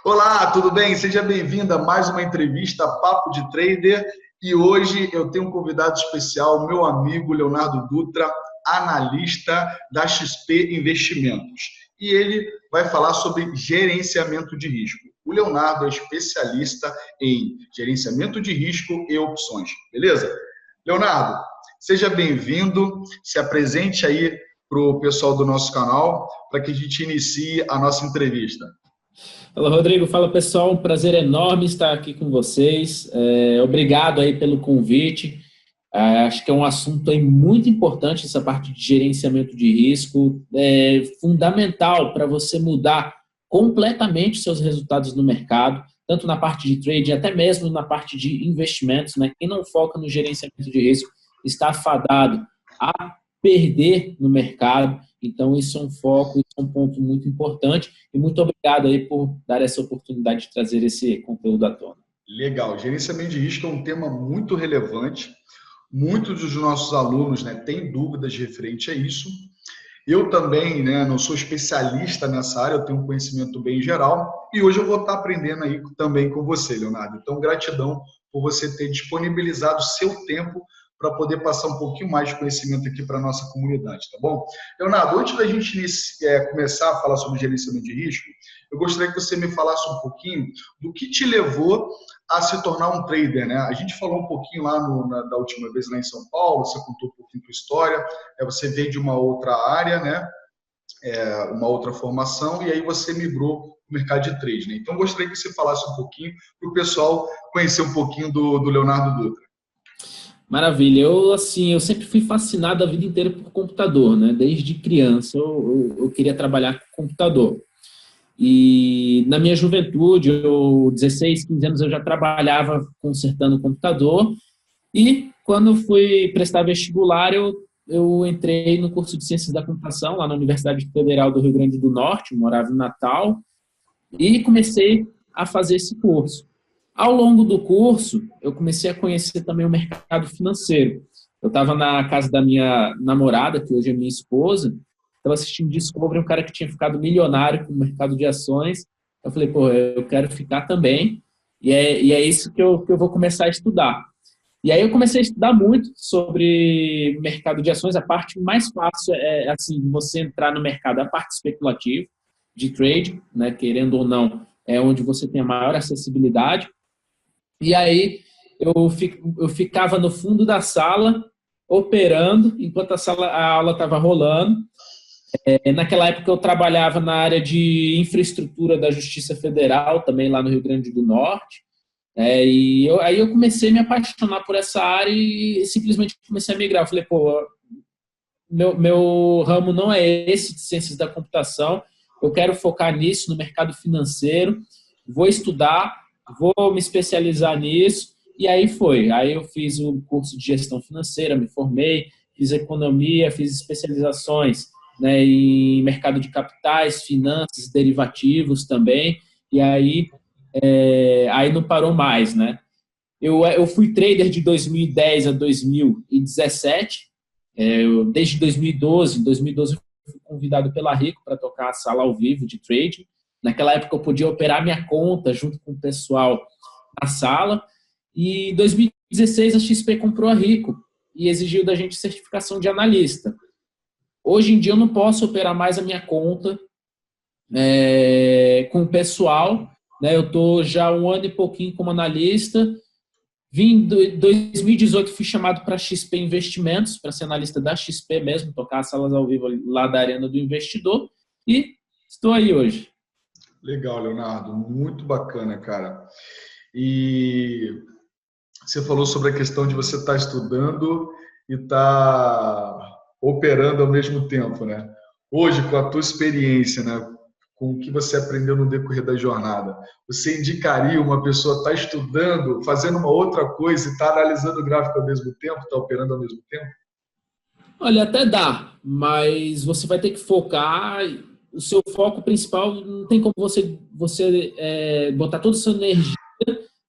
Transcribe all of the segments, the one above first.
Olá, tudo bem? Seja bem-vindo a mais uma entrevista Papo de Trader. E hoje eu tenho um convidado especial, meu amigo Leonardo Dutra, analista da XP Investimentos. E ele vai falar sobre gerenciamento de risco. O Leonardo é especialista em gerenciamento de risco e opções, beleza? Leonardo, seja bem-vindo, se apresente aí para o pessoal do nosso canal, para que a gente inicie a nossa entrevista. Fala, Rodrigo. Fala, pessoal. Um prazer enorme estar aqui com vocês. Obrigado aí pelo convite. Acho que é um assunto aí muito importante, essa parte de gerenciamento de risco. É fundamental para você mudar completamente seus resultados no mercado, tanto na parte de trading, até mesmo na parte de investimentos, né? Quem não foca no gerenciamento de risco está fadado a perder no mercado. Então, isso é um foco, isso é um ponto muito importante. E muito obrigado aí por dar essa oportunidade de trazer esse conteúdo à tona. Legal. Gerenciamento de risco é um tema muito relevante. Muitos dos nossos alunos, né, têm dúvidas referente a isso. Eu também, né, não sou especialista nessa área, eu tenho um conhecimento bem geral. E hoje eu vou estar aprendendo aí também com você, Leonardo. Então, gratidão por você ter disponibilizado o seu tempo para poder passar um pouquinho mais de conhecimento aqui para a nossa comunidade, tá bom? Leonardo, antes da gente começar a falar sobre gerenciamento de risco, eu gostaria que você me falasse um pouquinho do que te levou a se tornar um trader, né? A gente falou um pouquinho lá da última vez lá em São Paulo, você contou um pouquinho da história, você veio de uma outra área, né? Uma outra formação, e aí você migrou para o mercado de trade, né? Então, eu gostaria que você falasse um pouquinho para o pessoal conhecer um pouquinho do Leonardo Dutra. Maravilha. Eu sempre fui fascinado a vida inteira por computador, né? Desde criança eu queria trabalhar com computador. E na minha juventude, 16, 15 anos, eu já trabalhava consertando computador. E quando fui prestar vestibular, eu entrei no curso de Ciências da Computação, lá na Universidade Federal do Rio Grande do Norte, morava em Natal, e comecei a fazer esse curso. Ao longo do curso, eu comecei a conhecer também o mercado financeiro. Eu estava na casa da minha namorada, que hoje é minha esposa, estava assistindo Discovery, um cara que tinha ficado milionário com o mercado de ações. Eu falei, pô, eu quero ficar também, e é isso que eu vou começar a estudar. E aí eu comecei a estudar muito sobre mercado de ações. A parte mais fácil é assim, você entrar no mercado, a parte especulativa de trade, né, querendo ou não, é onde você tem a maior acessibilidade. E aí eu ficava no fundo da sala, operando, enquanto a aula estava rolando. Naquela época eu trabalhava na área de infraestrutura da Justiça Federal, também lá no Rio Grande do Norte. Aí eu comecei a me apaixonar por essa área e simplesmente comecei a migrar. Eu falei, pô, meu ramo não é esse de ciências da computação, eu quero focar nisso, no mercado financeiro, vou estudar, vou me especializar nisso, e aí foi. Aí eu fiz o curso de gestão financeira, me formei, fiz economia, fiz especializações, né, em mercado de capitais, finanças, derivativos também, e aí não parou mais, né? Eu fui trader de 2010 a 2017, desde 2012. Em 2012 eu fui convidado pela Rico para tocar a sala ao vivo de trading. Naquela época eu podia operar minha conta junto com o pessoal na sala. E em 2016 a XP comprou a Rico e exigiu da gente certificação de analista. Hoje em dia eu não posso operar mais a minha conta com o pessoal, né? Eu estou já um ano e pouquinho como analista. Em 2018 fui chamado para a XP Investimentos, para ser analista da XP mesmo, tocar as salas ao vivo lá da Arena do Investidor, e estou aí hoje. Legal, Leonardo, muito bacana, cara. E você falou sobre a questão de você estar estudando e estar operando ao mesmo tempo, né? Hoje, com a tua experiência, né, com o que você aprendeu no decorrer da jornada, você indicaria uma pessoa estar estudando, fazendo uma outra coisa e estar analisando o gráfico ao mesmo tempo, estar operando ao mesmo tempo? Olha, até dá, mas você vai ter que focar. O seu foco principal não tem como você botar toda a sua energia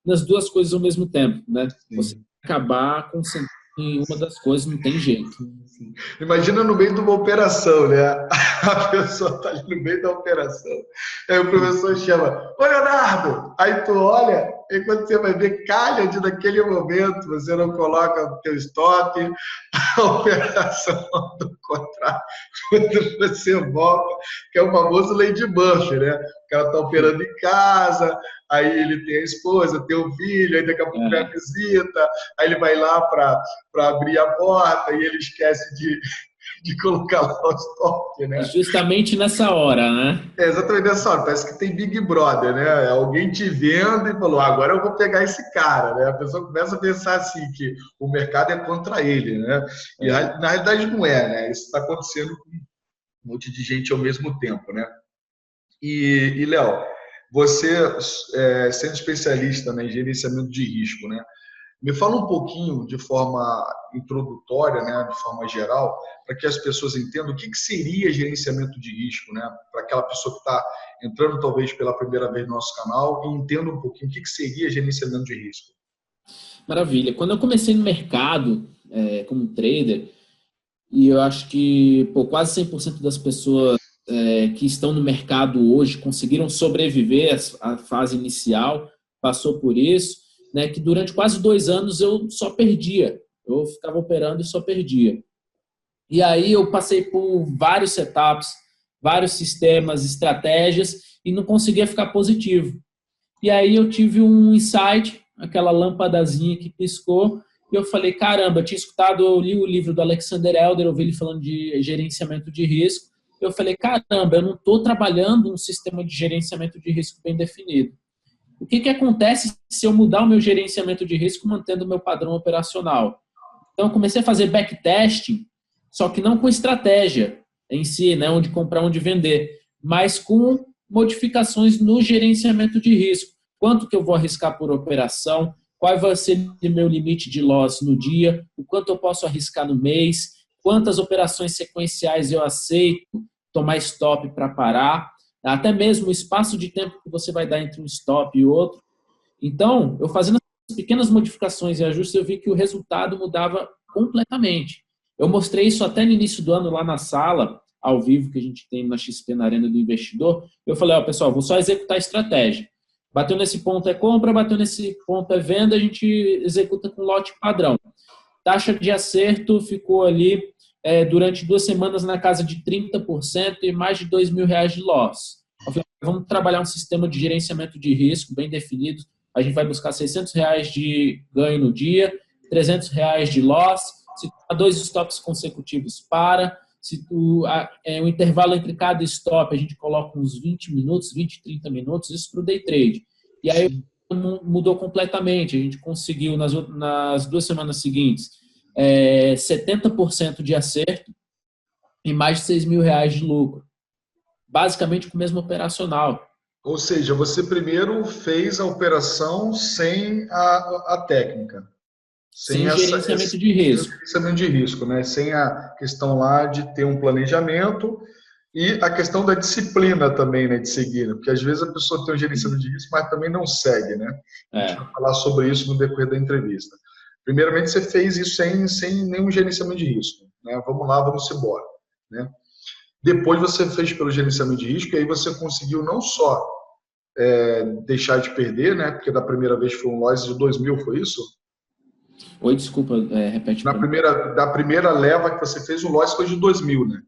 nas duas coisas ao mesmo tempo, né? Você Sim. vai acabar concentrando em uma das coisas, não tem jeito. Sim. Imagina no meio de uma operação, né? A pessoa está ali no meio da operação. Aí o professor chama, ô Leonardo, aí tu olha, e quando você vai ver, calha de naquele momento, você não coloca o teu stop, a operação do contrato, quando você volta, que é o famoso Lady Murphy, né? O cara tá operando em casa, aí ele tem a esposa, tem o filho, aí daqui a pouco vem a visita, aí ele vai lá para abrir a porta e ele esquece de colocar lá o stop, É né? justamente nessa hora, né? É exatamente nessa hora, parece que tem Big Brother, né? Alguém te vendo e falou, agora eu vou pegar esse cara, né? A pessoa começa a pensar assim, que o mercado é contra ele, né? E na realidade não é, né? Isso está acontecendo com um monte de gente ao mesmo tempo, né? E Léo, você sendo especialista, né, em gerenciamento de risco, né? Me fala um pouquinho de forma introdutória, né, de forma geral, para que as pessoas entendam o que seria gerenciamento de risco, né? Para aquela pessoa que está entrando talvez pela primeira vez no nosso canal e entenda um pouquinho o que seria gerenciamento de risco. Maravilha. Quando eu comecei no mercado como trader, e eu acho que quase 100% das pessoas que estão no mercado hoje conseguiram sobreviver à fase inicial, passou por isso, né, que durante quase 2 anos eu só perdia. Eu ficava operando e só perdia. E aí eu passei por vários setups, vários sistemas, estratégias e não conseguia ficar positivo. E aí eu tive um insight, aquela lâmpadazinha que piscou, e eu falei, caramba, eu tinha escutado, eu li o livro do Alexander Elder, eu ouvi ele falando de gerenciamento de risco, eu falei, caramba, eu não estou trabalhando um sistema de gerenciamento de risco bem definido. O que acontece se eu mudar o meu gerenciamento de risco mantendo o meu padrão operacional? Então eu comecei a fazer backtesting, só que não com estratégia em si, né, onde comprar, onde vender, mas com modificações no gerenciamento de risco. Quanto que eu vou arriscar por operação? Qual vai ser o meu limite de loss no dia? O quanto eu posso arriscar no mês? Quantas operações sequenciais eu aceito tomar stop para parar? Até mesmo o espaço de tempo que você vai dar entre um stop e outro. Então, eu fazendo as pequenas modificações e ajustes, eu vi que o resultado mudava completamente. Eu mostrei isso até no início do ano lá na sala, ao vivo, que a gente tem na XP, na Arena do Investidor. Eu falei, pessoal, vou só executar a estratégia. Bateu nesse ponto é compra, bateu nesse ponto é venda, a gente executa com lote padrão. Taxa de acerto ficou ali durante 2 semanas na casa de 30% e mais de R$ 2.000 de loss. Eu falei, vamos trabalhar um sistema de gerenciamento de risco bem definido. A gente vai buscar R$ 600 de ganho no dia, R$ 300 de loss. Se tu dá 2 stops consecutivos, para. Se o intervalo entre cada stop, a gente coloca uns 20 minutos, 20, 30 minutos, isso para o day trade. E aí mudou completamente. A gente conseguiu, nas 2 semanas seguintes, 70% de acerto e mais de R$ 6.000 de lucro. Basicamente com o mesmo operacional. Ou seja, você primeiro fez a operação sem a técnica. Sem gerenciamento de risco. Sem gerenciamento de risco, né? Sem a questão lá de ter um planejamento e a questão da disciplina também, né? De seguir, né? Porque às vezes a pessoa tem um gerenciamento de risco, mas também não segue, né? A gente vai falar sobre isso no decorrer da entrevista. Primeiramente, você fez isso sem nenhum gerenciamento de risco, né? Vamos lá, vamos embora, né? Depois você fez pelo gerenciamento de risco e aí você conseguiu não só deixar de perder, né? Porque da primeira vez foi um loss de 2.000, foi isso? Oi, desculpa, repete. Da primeira leva que você fez, o loss foi de 2.000, né?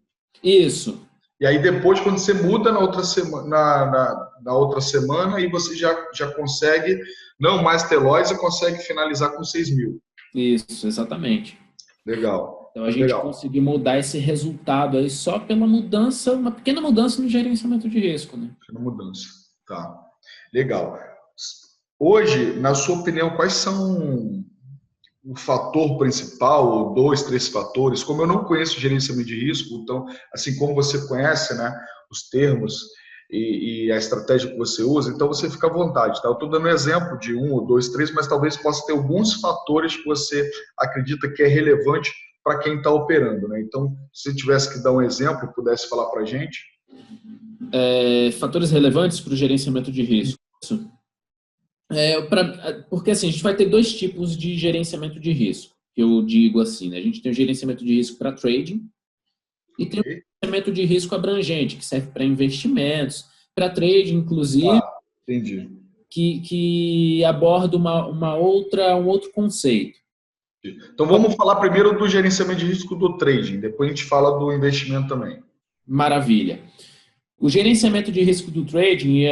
Isso. E aí depois, quando você muda na outra semana, na outra semana, aí você já consegue não mais ter loss e consegue finalizar com 6.000. Isso, exatamente. Legal. Então a gente conseguiu mudar esse resultado aí só pela mudança, uma pequena mudança no gerenciamento de risco, né? Pequena mudança. Tá. Legal. Hoje, na sua opinião, quais são o fator principal, ou 2, 3 fatores? Como eu não conheço gerenciamento de risco, então, assim como você conhece, né, os termos e a estratégia que você usa, então você fica à vontade, tá? Eu estou dando um exemplo de 1 ou 2, 3, mas talvez possa ter alguns fatores que você acredita que é relevante para quem está operando, né? Então, se tivesse que dar um exemplo, pudesse falar para a gente. Fatores relevantes para o gerenciamento de risco. Porque assim, a gente vai ter 2 tipos de gerenciamento de risco. Eu digo assim, né? A gente tem o gerenciamento de risco para trading e tem o gerenciamento de risco abrangente, que serve para investimentos, para trading, inclusive, Entendi. que aborda um outro conceito. Então vamos falar primeiro do gerenciamento de risco do trading, depois a gente fala do investimento também. Maravilha. O gerenciamento de risco do trading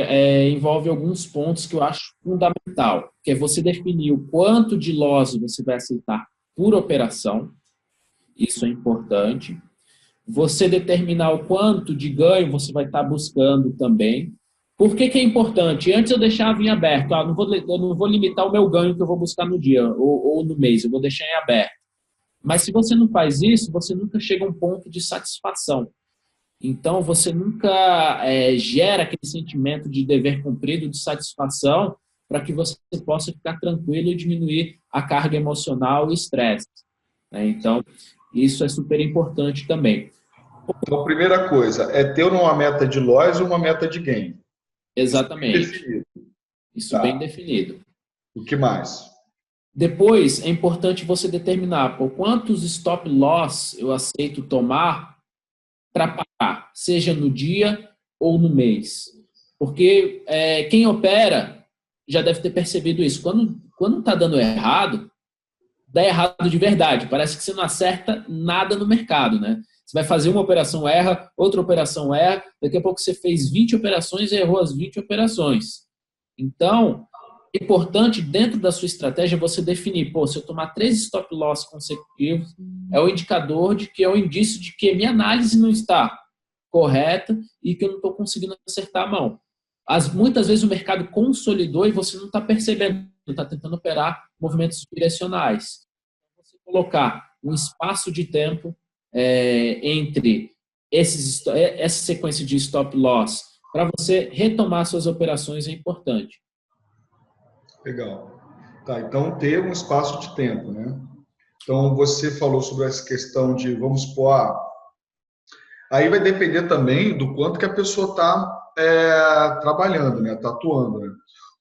envolve alguns pontos que eu acho fundamental, que é você definir o quanto de loss você vai aceitar por operação, isso é importante. Você determinar o quanto de ganho você vai estar buscando também. Por que é importante? Antes eu deixava em aberto, eu não vou limitar o meu ganho que eu vou buscar no dia ou no mês, eu vou deixar em aberto. Mas se você não faz isso, você nunca chega a um ponto de satisfação. Então, você nunca gera aquele sentimento de dever cumprido, de satisfação, para que você possa ficar tranquilo e diminuir a carga emocional e estresse. Então, isso é super importante também. Então, a primeira coisa é ter uma meta de loss e uma meta de gain. Exatamente. Isso bem definido. O que mais? Depois, é importante você determinar por quantos stop loss eu aceito tomar para parar, seja no dia ou no mês. Porque quem opera já deve ter percebido isso. Quando está dando errado, dá errado de verdade. Parece que você não acerta nada no mercado, né? Você vai fazer uma operação, erra, outra operação erra, daqui a pouco você fez 20 operações e errou as 20 operações. Então, é importante, dentro da sua estratégia, você definir, se eu tomar 3 stop loss consecutivos, é um indicador de que é um indício de que a minha análise não está correta e que eu não estou conseguindo acertar a mão. Muitas vezes o mercado consolidou e você não está percebendo, está tentando operar movimentos direcionais. Você colocar um espaço de tempo entre essa sequência de stop loss para você retomar suas operações é importante. Legal. Tá, então ter um espaço de tempo, né? Então você falou sobre essa questão de, vamos supor, aí vai depender também do quanto que a pessoa está trabalhando, né? Está atuando, né?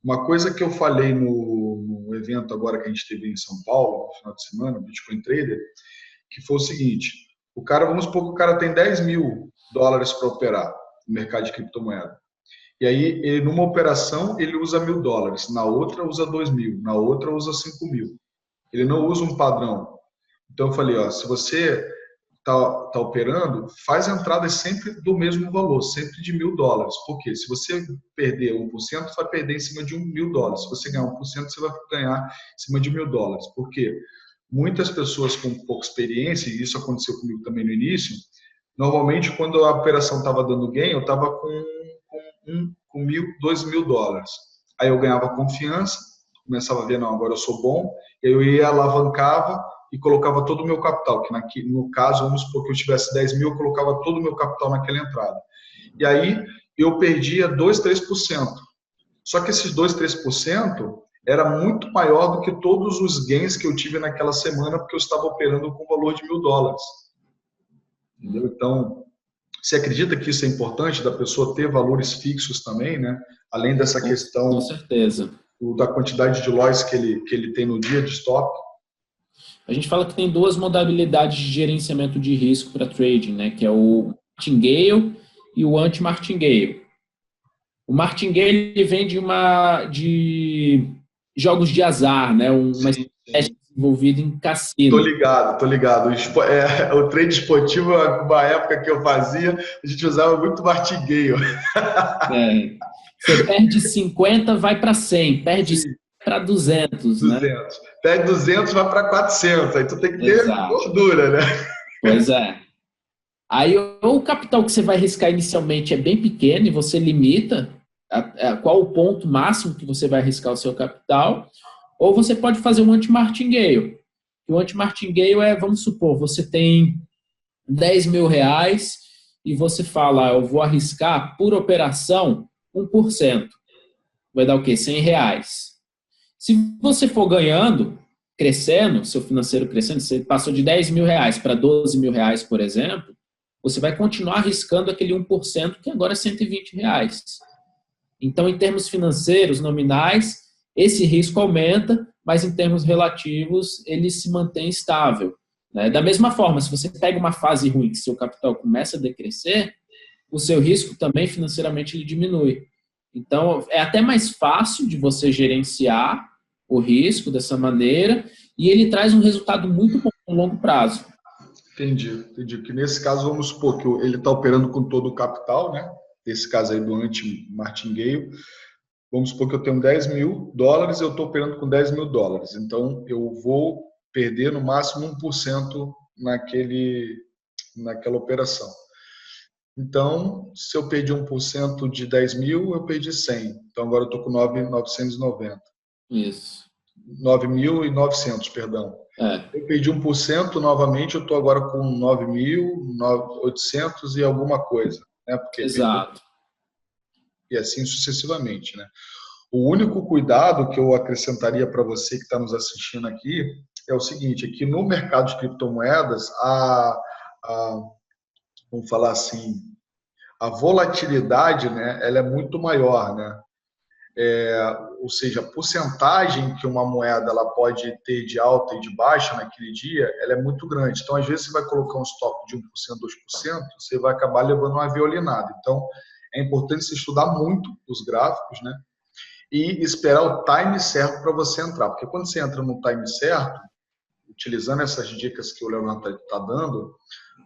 Uma coisa que eu falei no evento agora que a gente teve em São Paulo, no final de semana, Bitcoin Trader, que foi o seguinte: vamos supor que o cara tem $10 mil para operar no mercado de criptomoeda. E aí, numa operação, ele usa $1.000, na outra usa 2.000, na outra usa 5.000. Ele não usa um padrão. Então eu falei, se você tá operando, faz entradas sempre do mesmo valor, sempre de $1.000. Por quê? Se você perder 1%, você vai perder em cima de $1.000. Se você ganhar 1%, você vai ganhar em cima de $1.000. Por quê? Muitas pessoas com pouca experiência, e isso aconteceu comigo também no início, normalmente quando a operação estava dando gain, eu estava com $2.000. Aí eu ganhava confiança, começava a ver, não, agora eu sou bom, eu ia, alavancava e colocava todo o meu capital, que no caso, vamos supor que eu tivesse 10 mil, eu colocava todo o meu capital naquela entrada. E aí eu perdia 2, 3%. Só que esses 2, 3% era muito maior do que todos os gains que eu tive naquela semana, porque eu estava operando com valor de $1.000. Entendeu? Então, você acredita que isso é importante, da pessoa ter valores fixos também, né? Além dessa questão, com certeza, da quantidade de loss que ele tem no dia de stop? A gente fala que tem 2 modalidades de gerenciamento de risco para trading, né? Que é o martingale e o anti-martingale. O martingale ele vem de jogos de azar, né? Uma estratégia desenvolvida em cassino. Tô ligado. O trade esportivo, uma época que eu fazia, a gente usava muito martingale. Você perde 50, vai para 100. Perde 100 para 200, né? Perde 200, vai para 400. Aí tu tem que ter gordura, né? Pois é. Aí ou o capital que você vai arriscar inicialmente é bem pequeno e você limita qual o ponto máximo que você vai arriscar o seu capital, ou você pode fazer um anti-martingale. O anti-martingale vamos supor, você tem R$10 mil e você fala, eu vou arriscar por operação 1%. Vai dar o quê? R$100. Se você for ganhando, crescendo, seu financeiro crescendo, você passou de R$10 mil para R$12 mil, por exemplo, você vai continuar arriscando aquele 1% que agora é R$120. Então, em termos financeiros, nominais, esse risco aumenta, mas em termos relativos, ele se mantém estável. Né? Da mesma forma, se você pega uma fase ruim que seu capital começa a decrescer, o seu risco também financeiramente ele diminui. Então, é até mais fácil de você gerenciar o risco dessa maneira e ele traz um resultado muito bom no longo prazo. Entendi. Que nesse caso, vamos supor que ele está operando com todo o capital, né? Nesse caso aí do anti-martingale. Vamos supor que eu tenho $10.000, eu estou operando com $10.000. Então, eu vou perder no máximo 1% naquela operação. Então, se eu perdi 1% de 10.000, eu perdi 100. Então, agora eu estou com 9.990. Isso. 9.900, perdão. Eu perdi 1% novamente, eu estou agora com 9.800 e alguma coisa. Né? Porque exato. E assim sucessivamente. Né? O único cuidado que eu acrescentaria para você que está nos assistindo aqui é o seguinte, é que no mercado de criptomoedas, vamos falar assim, a volatilidade, né, ela é muito maior, né? Ou seja, a porcentagem que uma moeda ela pode ter de alta e de baixa naquele dia, ela é muito grande. Então, às vezes, você vai colocar um stop de 1%, 2%, você vai acabar levando uma violinada. Então, é importante você estudar muito os gráficos, né? E esperar o time certo para você entrar. Porque quando você entra no time certo, utilizando essas dicas que o Leonardo está dando,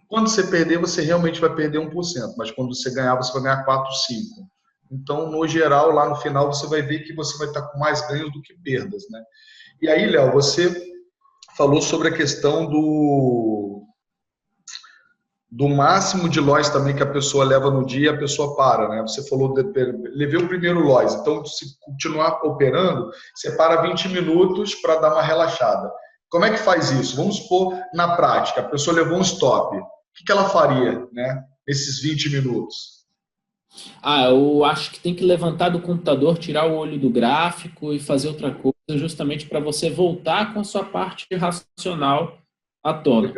quando você perder, você realmente vai perder 1%, mas quando você ganhar, você vai ganhar 4, 5. Então, no geral, lá no final, você vai ver que você vai estar com mais ganhos do que perdas, né? E aí, Léo, você falou sobre a questão do máximo de loss também que a pessoa leva no dia, a pessoa para, né? Você falou, levei o primeiro loss, então se continuar operando, você para 20 minutos para dar uma relaxada. Como é que faz isso? Vamos supor, na prática, a pessoa levou um stop. O que ela faria, né, nesses 20 minutos? Eu acho que tem que levantar do computador, tirar o olho do gráfico e fazer outra coisa, justamente para você voltar com a sua parte racional à tona.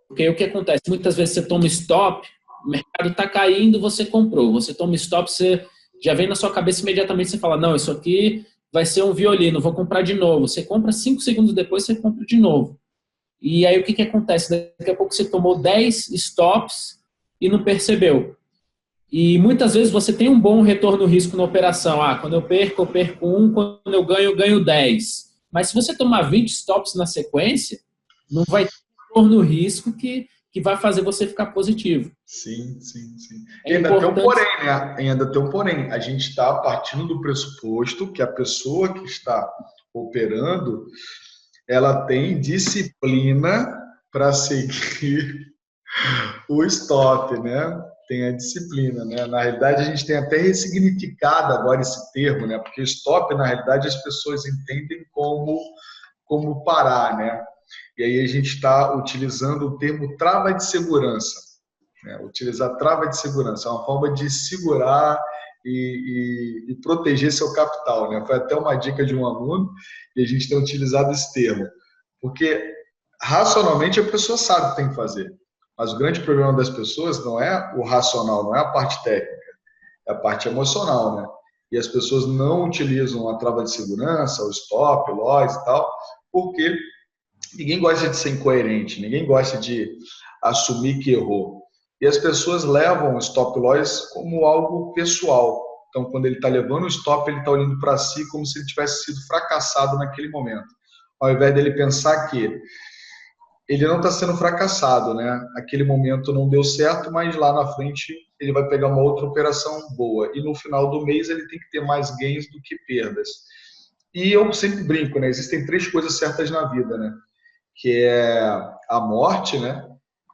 Porque o que acontece? Muitas vezes você toma stop, o mercado está caindo, você comprou. Você toma stop, você já vem na sua cabeça imediatamente, você fala, não, isso aqui vai ser um violino, vou comprar de novo. Você compra 5 segundos depois, você compra de novo. E aí o que acontece? Daqui a pouco você tomou 10 stops e não percebeu. E muitas vezes você tem um bom retorno risco na operação. Quando eu perco 1, quando eu ganho 10. Mas se você tomar 20 stops na sequência, não vai ter retorno risco que vai fazer você ficar positivo. Sim. Ainda tem um porém, né? Ainda tem um porém. A gente está partindo do pressuposto que a pessoa que está operando, ela tem disciplina para seguir o stop, né? Tem a disciplina, né? Na realidade, a gente tem até ressignificado agora esse termo, né? Porque stop, na realidade, as pessoas entendem como parar, né? E aí a gente está utilizando o termo trava de segurança, né? Utilizar trava de segurança é uma forma de segurar e proteger seu capital, né? Foi até uma dica de um aluno e a gente tem utilizado esse termo, porque racionalmente a pessoa sabe o que tem que fazer. Mas o grande problema das pessoas não é o racional, não é a parte técnica, é a parte emocional, né? E as pessoas não utilizam a trava de segurança, o stop, o loss e tal, porque ninguém gosta de ser incoerente, ninguém gosta de assumir que errou. E as pessoas levam o stop loss como algo pessoal. Então, quando ele está levando o stop, ele está olhando para si como se ele tivesse sido fracassado naquele momento. Ao invés dele pensar que ele não está sendo fracassado, né? Aquele momento não deu certo, mas lá na frente ele vai pegar uma outra operação boa. E no final do mês ele tem que ter mais ganhos do que perdas. E eu sempre brinco, né? Existem 3 coisas certas na vida, né? Que é a morte, né?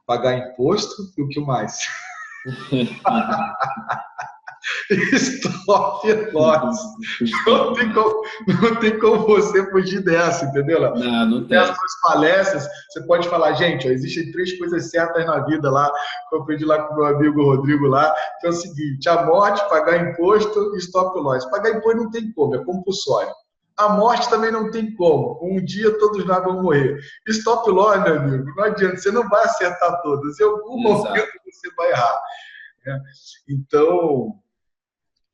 Pagar imposto e o que mais? Stop loss. Não tem como você fugir dessa, entendeu? Não tem. Nessas palestras, você pode falar, gente, existem 3 coisas certas na vida lá, que eu aprendi lá com o meu amigo Rodrigo lá, que é o seguinte, a morte, pagar imposto e stop loss. Pagar imposto não tem como, é compulsório. A morte também não tem como. Um dia todos nós vamos morrer. Stop loss, meu amigo, não adianta, você não vai acertar todas. Em algum momento você vai errar. Né? Então,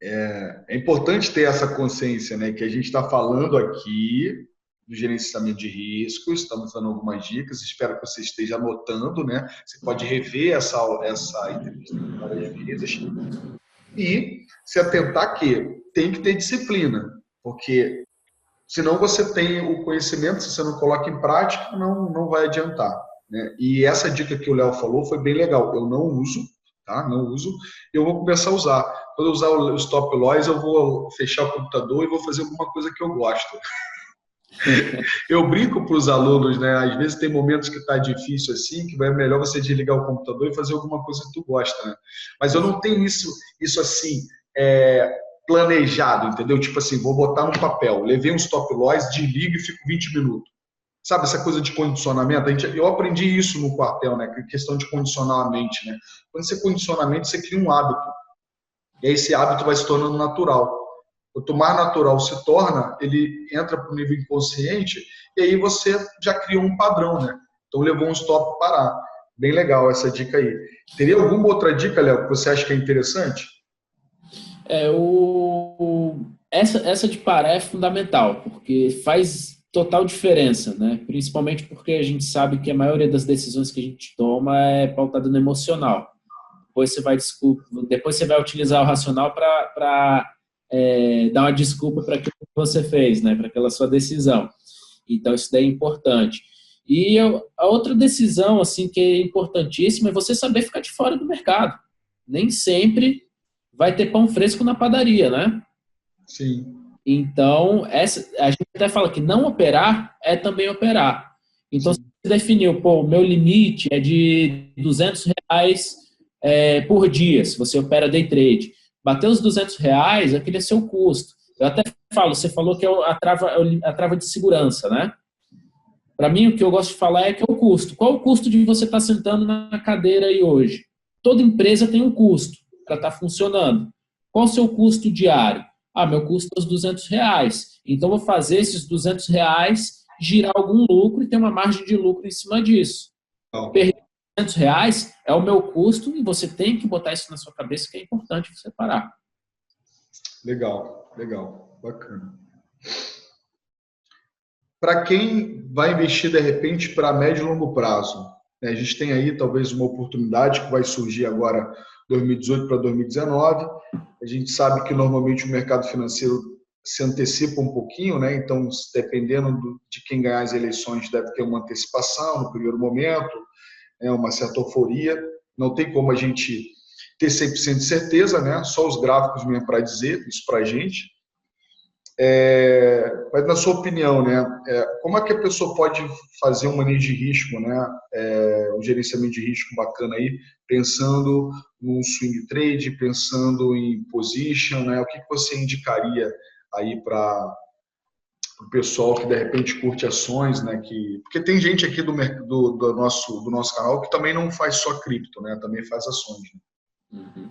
é importante ter essa consciência, né? Que a gente está falando aqui do gerenciamento de riscos, estamos dando algumas dicas, espero que você esteja anotando, né? Você pode rever essa entrevista várias vezes e se atentar que tem que ter disciplina, porque senão você tem o conhecimento, se você não coloca em prática, não vai adiantar, né? E essa dica que o Léo falou foi bem legal. Eu não uso, tá? Não uso. Eu vou começar a usar. Quando eu usar o stop loss, eu vou fechar o computador e vou fazer alguma coisa que eu gosto. Eu brinco para os alunos, né? Às vezes tem momentos que está difícil assim, que vai melhor você desligar o computador e fazer alguma coisa que tu gosta, né? Mas eu não tenho isso assim, planejado, entendeu? Tipo assim, vou botar no papel, levei um stop loss, desligo e fico 20 minutos. Sabe essa coisa de condicionamento? Eu aprendi isso no quartel, né? Questão de condicionar a mente, né? Quando você condiciona a mente, você cria um hábito. E aí esse hábito vai se tornando natural. Quanto mais natural se torna, ele entra para o nível inconsciente e aí você já criou um padrão, né? Então levou um stop para parar. Bem legal essa dica aí. Teria alguma outra dica, Léo, que você acha que é interessante? Essa de parar é fundamental, porque faz total diferença, né? Principalmente porque a gente sabe que a maioria das decisões que a gente toma é pautada no emocional. Depois você vai utilizar o racional para dar uma desculpa para aquilo que você fez, né? Para aquela sua decisão. Então, isso daí é importante. E a outra decisão assim que é importantíssima é você saber ficar de fora do mercado. Nem sempre vai ter pão fresco na padaria, né? Sim. Então, a gente até fala que não operar é também operar. Então, Sim. você definiu, o meu limite é de R$ 200 por dia, se você opera day trade. Bateu os R$ 200, aquele é seu custo. Eu até falo, você falou que é a trava de segurança, né? Para mim, o que eu gosto de falar é que é o custo. Qual o custo de você estar sentando na cadeira aí hoje? Toda empresa tem um custo para estar funcionando. Qual o seu custo diário? Meu custo é os R$ 200. Então, vou fazer esses R$ 200 girar algum lucro e ter uma margem de lucro em cima disso. Perder R$ 200 é o meu custo e você tem que botar isso na sua cabeça que é importante você parar. Legal, bacana. Para quem vai investir, de repente, para médio e longo prazo, né? A gente tem aí talvez uma oportunidade que vai surgir agora 2018 para 2019. A gente sabe que normalmente o mercado financeiro se antecipa um pouquinho, né? Então, dependendo de quem ganhar as eleições, deve ter uma antecipação no primeiro momento, uma certa euforia. Não tem como a gente ter 100% de certeza, né? Só os gráficos mesmo para dizer isso para a gente. Mas na sua opinião, né, como é que a pessoa pode fazer um manejo de risco, né, um gerenciamento de risco bacana aí, pensando num swing trade, pensando em position, né, o que você indicaria aí para o pessoal que de repente curte ações, né, porque tem gente aqui do nosso canal que também não faz só cripto, né, também faz ações. Né? Uhum.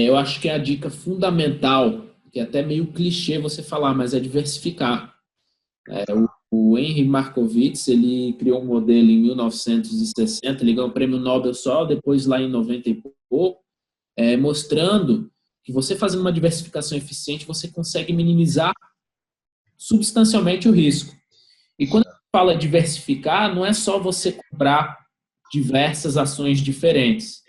Eu acho que é a dica fundamental, que é até meio clichê você falar, mas é diversificar. O Henry Markowitz, ele criou um modelo em 1960, ele ganhou o prêmio Nobel só depois lá em 90 e pouco, mostrando que você fazendo uma diversificação eficiente, você consegue minimizar substancialmente o risco. E quando a gente fala diversificar, não é só você comprar diversas ações diferentes,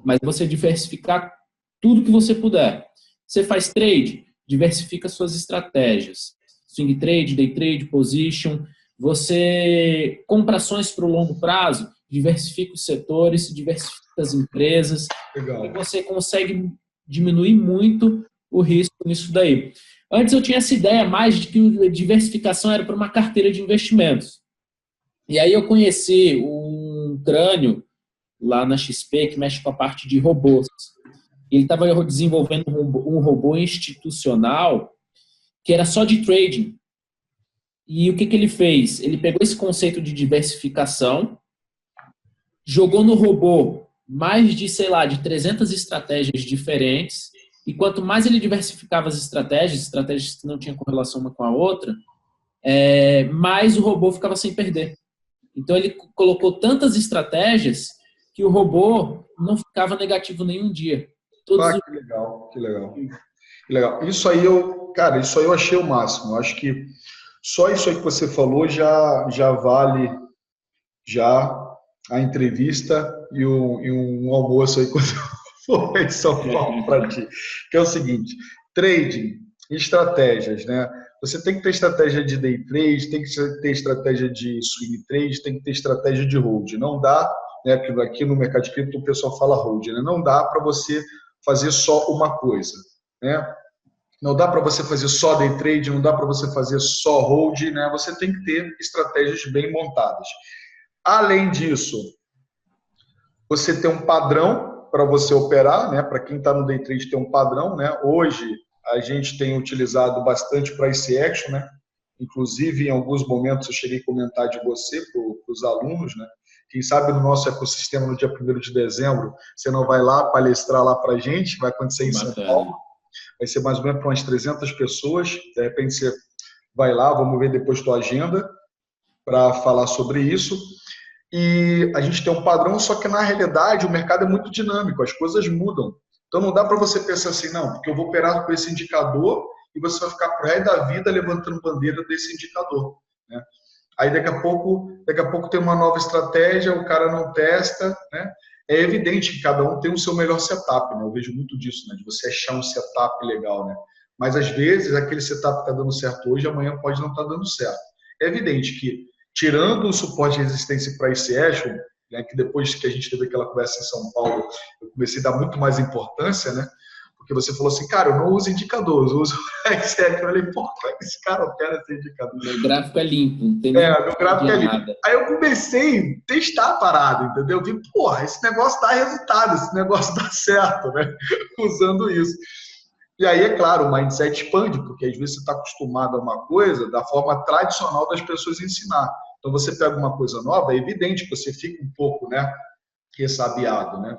mas você diversificar tudo que você puder. Você faz trade, diversifica suas estratégias. Swing trade, day trade, position. Você compra ações para o longo prazo, diversifica os setores, diversifica as empresas. Legal. E você consegue diminuir muito o risco nisso daí. Antes eu tinha essa ideia mais de que a diversificação era para uma carteira de investimentos. E aí eu conheci um crânio lá na XP que mexe com a parte de robôs. Ele estava desenvolvendo um robô institucional que era só de trading. E o que ele fez? Ele pegou esse conceito de diversificação, jogou no robô mais de, de 300 estratégias diferentes, e quanto mais ele diversificava as estratégias que não tinham correlação uma com a outra, mais o robô ficava sem perder. Então ele colocou tantas estratégias que o robô não ficava negativo nenhum dia. Que legal. Isso aí eu achei o máximo. Eu acho que só isso aí que você falou já vale a entrevista e um almoço aí quando eu for em São Paulo para ti. Que é o seguinte, trading, Estratégias, né? Você tem que ter estratégia de day trade, tem que ter estratégia de swing trade, tem que ter estratégia de hold. Não dá, né? Porque aqui no mercado de cripto o pessoal fala hold, né? Não dá para você fazer só uma coisa, né? Não dá para você fazer só day trade, não dá para você fazer só hold, né? Você tem que ter estratégias bem montadas. Além disso, você tem um padrão para você operar, né? Para quem está no day trade tem um padrão, né? Hoje a gente tem utilizado bastante price action, né? Inclusive em alguns momentos eu cheguei a comentar de você para os alunos, né? Quem sabe no nosso ecossistema no dia 1º de dezembro você não vai lá palestrar lá para a gente, vai acontecer em São Paulo, Bacana. vai ser mais ou menos para umas 300 pessoas, de repente você vai lá, vamos ver depois tua agenda para falar sobre isso. E a gente tem um padrão, só que na realidade o mercado é muito dinâmico, as coisas mudam. Então não dá para você pensar assim, não, porque eu vou operar com esse indicador e você vai ficar pro resto da vida levantando bandeira desse indicador, né? Aí daqui a pouco tem uma nova estratégia, o cara não testa, né? É evidente que cada um tem o seu melhor setup, né? Eu vejo muito disso, né? De você achar um setup legal, né? Mas às vezes aquele setup que está dando certo hoje, amanhã pode não estar dando certo. É evidente que, tirando o suporte de resistência e price action, né, que depois que a gente teve aquela conversa em São Paulo, eu comecei a dar muito mais importância, né? Porque você falou assim, cara, eu não uso indicadores, eu uso price action. Eu falei, pô, como é que esse cara opera esse indicador? Meu gráfico é limpo, não tem nem Meu gráfico é ali. nada. Aí eu comecei a testar a parada, entendeu? Eu vi, porra, esse negócio dá resultado, esse negócio dá certo, né? Usando isso. E aí, é claro, o mindset expande, porque às vezes você está acostumado a uma coisa da forma tradicional das pessoas ensinar. Então, você pega uma coisa nova, é evidente que você fica um pouco, né, ressabiado, né?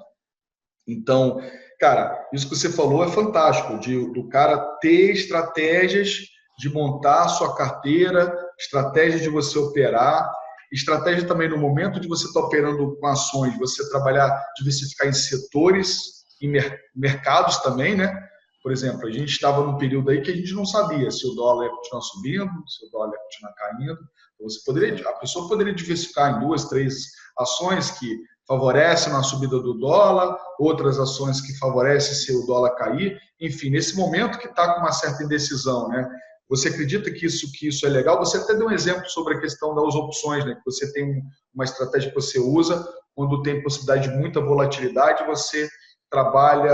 Então, cara, isso que você falou é fantástico, do cara ter estratégias de montar a sua carteira, estratégia de você operar, estratégia também no momento de você estar operando com ações, você trabalhar, diversificar em setores, em mercados também, né? Por exemplo, a gente estava num período aí que a gente não sabia se o dólar ia continuar subindo, se o dólar ia continuar caindo. Então, a pessoa poderia diversificar em 2, 3 ações que favorecem na subida do dólar, outras ações que favorecem se o dólar cair. Enfim, nesse momento que está com uma certa indecisão, né? Você acredita que isso é legal? Você até deu um exemplo sobre a questão das opções, né? Que você tem uma estratégia que você usa quando tem possibilidade de muita volatilidade, você trabalha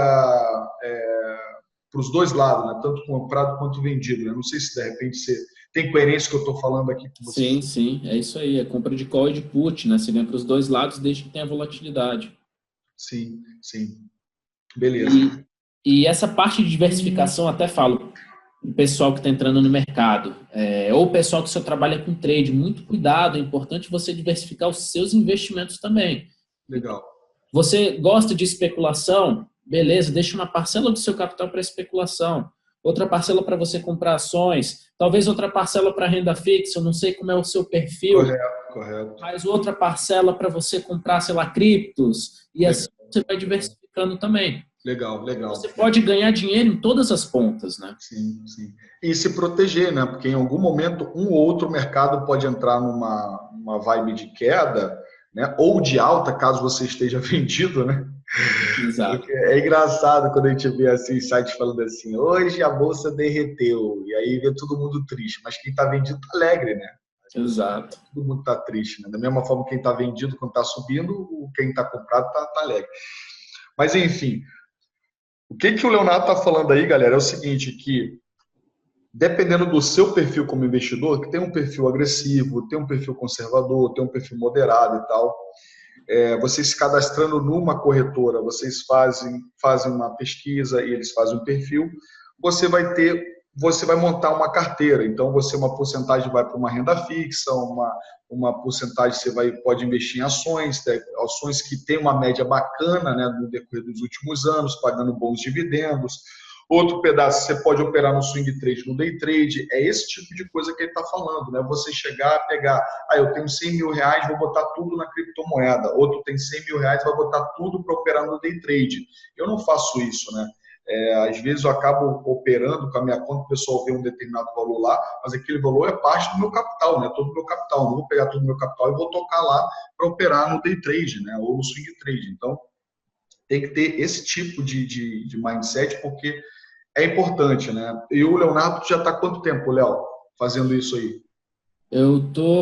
para os dois lados, né? Tanto comprado quanto vendido, né? Não sei se de repente você tem coerência que eu estou falando aqui com você. Sim, sim, é isso aí. É compra de call e de put, né? Você ganha para os dois lados desde que tenha volatilidade. Sim, sim. Beleza. E essa parte de diversificação, até falo, o pessoal que está entrando no mercado, ou o pessoal que só trabalha com trade, muito cuidado, é importante você diversificar os seus investimentos também. Legal. Você gosta de especulação? Beleza, deixa uma parcela do seu capital para especulação, outra parcela para você comprar ações, talvez outra parcela para renda fixa, eu não sei como é o seu perfil, Correto. mas outra parcela para você comprar, sei lá, criptos, e assim você vai diversificando também. Legal. Você pode ganhar dinheiro em todas as pontas, né? Sim. E se proteger, né? Porque em algum momento um ou outro mercado pode entrar numa vibe de queda, né? Ou de alta, caso você esteja vendido, né? Exato. Porque é engraçado quando a gente vê assim, sites falando assim, hoje a bolsa derreteu, e aí vê todo mundo triste, mas quem está vendido está alegre, né? Exato. Todo mundo está triste, né? Da mesma forma, quem está vendido, quando está subindo, quem está comprado está alegre. Mas, enfim, o que o Leonardo está falando aí, galera, é o seguinte, que dependendo do seu perfil como investidor, que tem um perfil agressivo, tem um perfil conservador, tem um perfil moderado e tal, vocês se cadastrando numa corretora, vocês fazem uma pesquisa e eles fazem um perfil, você vai montar uma carteira. Então, uma porcentagem vai para uma renda fixa, uma porcentagem pode investir em ações, ações que têm uma média bacana, né, no decorrer dos últimos anos, pagando bons dividendos. Outro pedaço, você pode operar no swing trade, no day trade. É esse tipo de coisa que ele está falando, né? Você chegar, pegar, eu tenho 100 mil reais, vou botar tudo na criptomoeda. Outro tem 100 mil reais, vai botar tudo para operar no day trade. Eu não faço isso, né? Às vezes eu acabo operando com a minha conta, o pessoal vê um determinado valor lá, mas aquele valor é parte do meu capital, né? Todo o meu capital. Não vou pegar todo o meu capital e vou tocar lá para operar no day trade, né? Ou no swing trade. Então, tem que ter esse tipo de mindset, porque é importante, né? E o Leonardo já está há quanto tempo, Léo, fazendo isso aí?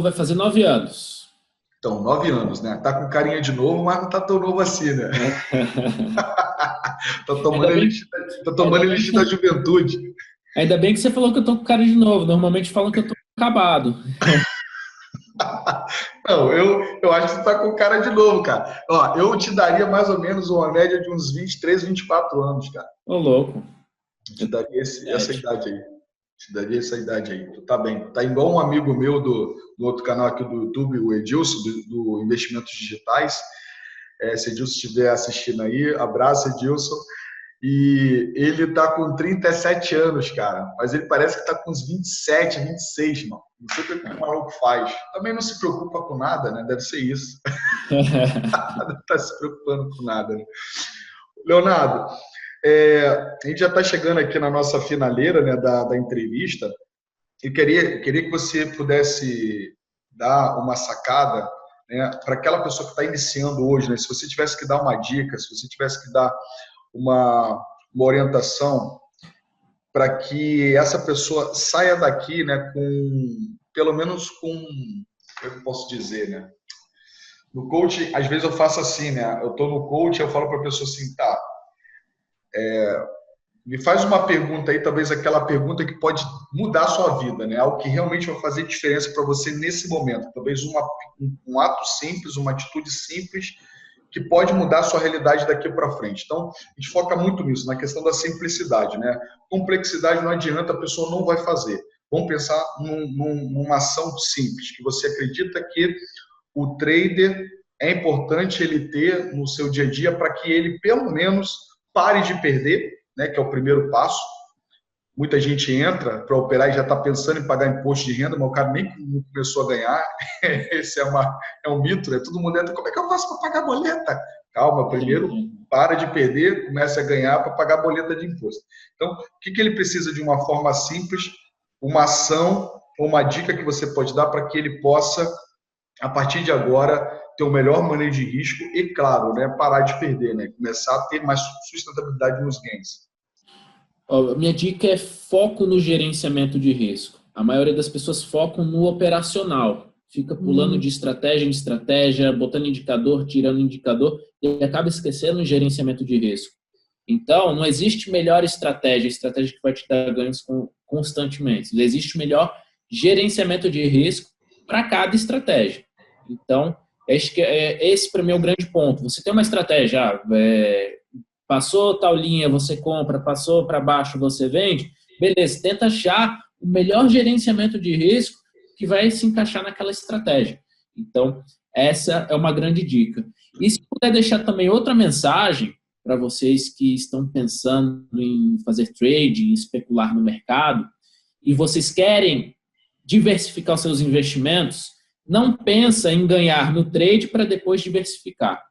Vai fazer 9 anos. Então, 9 anos, né? Tá com carinha de novo, mas não tá tão novo assim, né? Tá tomando Ainda bem, elixir, tá tomando ainda bem elixir da que, juventude. ainda bem que você falou que eu tô com cara de novo. Normalmente falam que eu tô acabado. Não, eu acho que você tá com cara de novo, cara. Ó, eu te daria mais ou menos uma média de uns 23, 24 anos, cara. Ô, louco. Eu te daria essa 7. idade aí. Te daria essa idade aí. Tu tá bem. Tá igual um amigo meu do outro canal aqui do YouTube, o Edilson, do Investimentos Digitais. Se Edilson estiver assistindo aí, abraço, Edilson. E ele tá com 37 anos, cara. Mas ele parece que tá com uns 27, 26, mano. Não sei o que o maluco faz. Também não se preocupa com nada, né? Deve ser isso. Não tá se preocupando com nada, né? Leonardo, a gente já está chegando aqui na nossa finaleira, né, da entrevista. Eu queria que você pudesse dar uma sacada, né, para aquela pessoa que está iniciando hoje, né? Se você tivesse que dar uma dica, se você tivesse que dar uma orientação para que essa pessoa saia daqui, né, pelo menos com, como eu posso dizer, né? No coach, às vezes eu faço assim, né? Eu estou no coach, eu falo para a pessoa assim, tá, me faz uma pergunta aí, talvez aquela pergunta que pode mudar a sua vida, né? Algo que realmente vai fazer diferença para você nesse momento. Talvez um ato simples, uma atitude simples que pode mudar a sua realidade daqui para frente. Então, a gente foca muito nisso, na questão da simplicidade, né? Complexidade não adianta, a pessoa não vai fazer. Vamos pensar numa ação simples, que você acredita que o trader é importante ele ter no seu dia a dia para que ele, pelo menos, pare de perder, né, que é o primeiro passo. Muita gente entra para operar e já está pensando em pagar imposto de renda, mas o cara nem começou a ganhar. Esse é um mito, né? Todo mundo entra, como é que eu faço para pagar a boleta? Calma, primeiro para de perder, comece a ganhar para pagar a boleta de imposto. Então, o que ele precisa de uma forma simples, uma ação, uma dica que você pode dar para que ele possa, a partir de agora, ter o melhor manejo de risco e, claro, né, parar de perder, né? Começar a ter mais sustentabilidade nos gains. Minha dica é foco no gerenciamento de risco. A maioria das pessoas focam no operacional. Fica pulando de estratégia em estratégia, botando indicador, tirando indicador, e acaba esquecendo o gerenciamento de risco. Então, não existe melhor estratégia que vai te dar ganhos constantemente. Existe melhor gerenciamento de risco para cada estratégia. Então, esse para mim é o grande ponto. Você tem uma estratégia, passou tal linha, você compra, passou para baixo, você vende, beleza, tenta achar o melhor gerenciamento de risco que vai se encaixar naquela estratégia. Então, essa é uma grande dica. E se puder deixar também outra mensagem para vocês que estão pensando em fazer trade, em especular no mercado, e vocês querem diversificar os seus investimentos, não pensa em ganhar no trade para depois diversificar.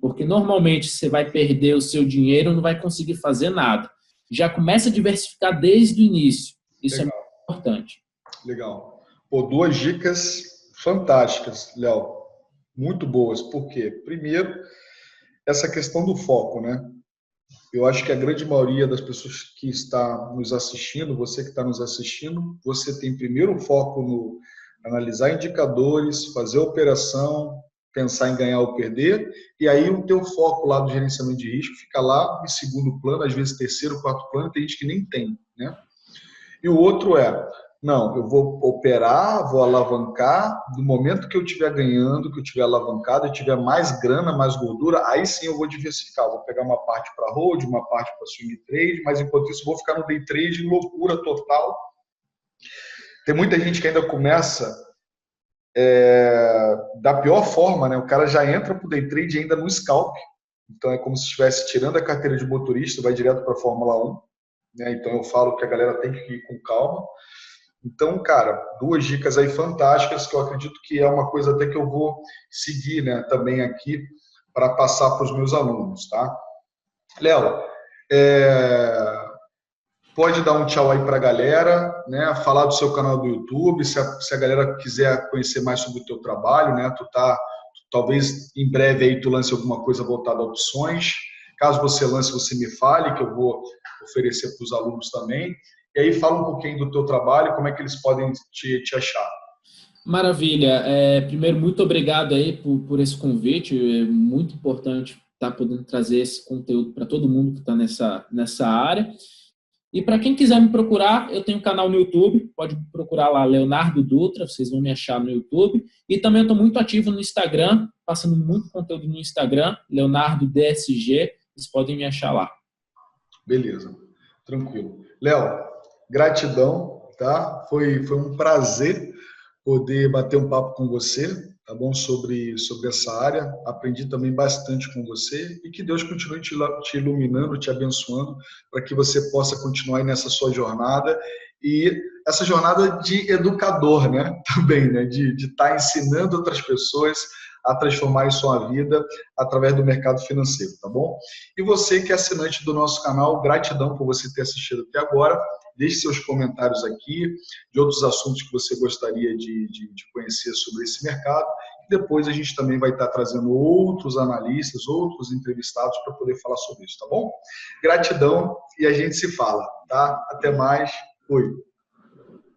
Porque normalmente você vai perder o seu dinheiro, não vai conseguir fazer nada. Já começa a diversificar desde o início. Isso é muito importante. Legal. Pô, 2 dicas fantásticas, Léo. Muito boas. Por quê? Primeiro, essa questão do foco, né? Eu acho que a grande maioria das pessoas que está nos assistindo, você que está nos assistindo, você tem primeiro foco no analisar indicadores, fazer operação, pensar em ganhar ou perder, e aí o teu foco lá do gerenciamento de risco fica lá em segundo plano, às vezes terceiro, quarto plano, tem gente que nem tem, né? E o outro não, eu vou operar, vou alavancar, do momento que eu estiver ganhando, que eu estiver alavancado, eu tiver mais grana, mais gordura, aí sim eu vou diversificar, vou pegar uma parte para hold, uma parte para swing trade, mas enquanto isso eu vou ficar no day trade, loucura total. Tem muita gente que ainda começa da pior forma, né? O cara já entra para o day trade ainda no scalp, então é como se estivesse tirando a carteira de motorista, vai direto para a Fórmula 1, né? Então eu falo que a galera tem que ir com calma. Então, cara, 2 dicas aí fantásticas que eu acredito que é uma coisa até que eu vou seguir, né, também aqui para passar para os meus alunos, tá? Léo, pode dar um tchau aí para a galera, né? Falar do seu canal do YouTube, se a galera quiser conhecer mais sobre o teu trabalho, né? Talvez em breve aí tu lance alguma coisa voltada a opções. Caso você lance, você me fale, que eu vou oferecer para os alunos também. E aí fala um pouquinho do teu trabalho, como é que eles podem te achar. Maravilha. Primeiro, muito obrigado aí por esse convite. É muito importante estar podendo trazer esse conteúdo para todo mundo que está nessa área. E para quem quiser me procurar, eu tenho um canal no YouTube, pode procurar lá Leonardo Dutra, vocês vão me achar no YouTube. E também eu estou muito ativo no Instagram, passando muito conteúdo no Instagram, Leonardo DSG, vocês podem me achar lá. Beleza, tranquilo. Léo, gratidão, tá? Foi um prazer poder bater um papo com você, tá bom? Sobre essa área. Aprendi também bastante com você e que Deus continue te iluminando, te abençoando, para que você possa continuar aí nessa sua jornada e essa jornada de educador, né? Também, né? De estar ensinando outras pessoas a transformar sua vida através do mercado financeiro, tá bom? E você que é assinante do nosso canal, gratidão por você ter assistido até agora. Deixe seus comentários aqui de outros assuntos que você gostaria de conhecer sobre esse mercado. E depois a gente também vai estar trazendo outros analistas, outros entrevistados para poder falar sobre isso, tá bom? Gratidão e a gente se fala, tá? Até mais. Fui.